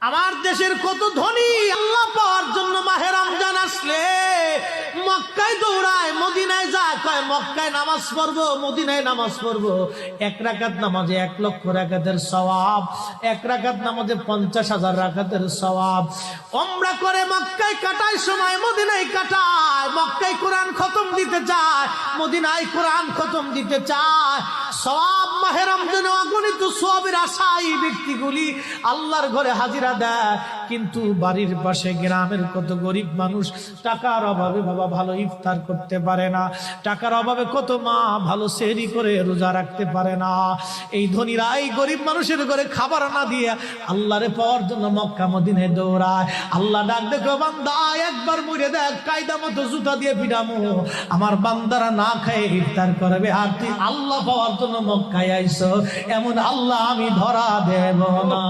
আমার দেশের কত ধনী আল্লাহ পাওয়ার জন্য মাহে রমজান আসলে মক্কায় দৌড়ায়, মদিনায় যায়, কয় মক্কায় নামাজ পড়বো, মদিনায় নামাজ পড়বো। এক রাকাত নামাজে 1 লক্ষ রাকাতের সওয়াব, এক রাকাত নামাজে 50,000 রাকাতের সওয়াব। উমরা করে মক্কায় কাটায় সময় মদিনায় কাটায়, মক্কায় কোরআন খতম দিতে চায়, মদিনায় কোরআন খতম দিতে চায়। সওয়াব মাহে রমজানে অগণিত সওয়াবের আশায় ব্যক্তিগুলি আল্লাহর ঘরে হাজিরা দেয়, কিন্তু বাড়ির পাশে গ্রামের কত গরিব মানুষ টাকার অভাবে বাবা ভালো ইফতার করতে পারে না, টাকার অভাবে কত মা ভালো সেহরি করে রোজা রাখতে পারে না। এই ধনীরা এই গরিব মানুষের ঘরে খাবার না দিয়ে আল্লাহরে পাওয়ার জন্য মক্কা মদিনায় দৌড়ায়। আল্লাহ ডাক দেখো, বান্দা একবার মরে দেখ, কায়দা মতো জুতা দিয়ে পিটামো, আমার বান্দারা না খায় ইফতার করবে, আর তুই আল্লাহ পাওয়ার জন্য মক্কায় আইছো, এমন আল্লাহ আমি ধরা দেব না।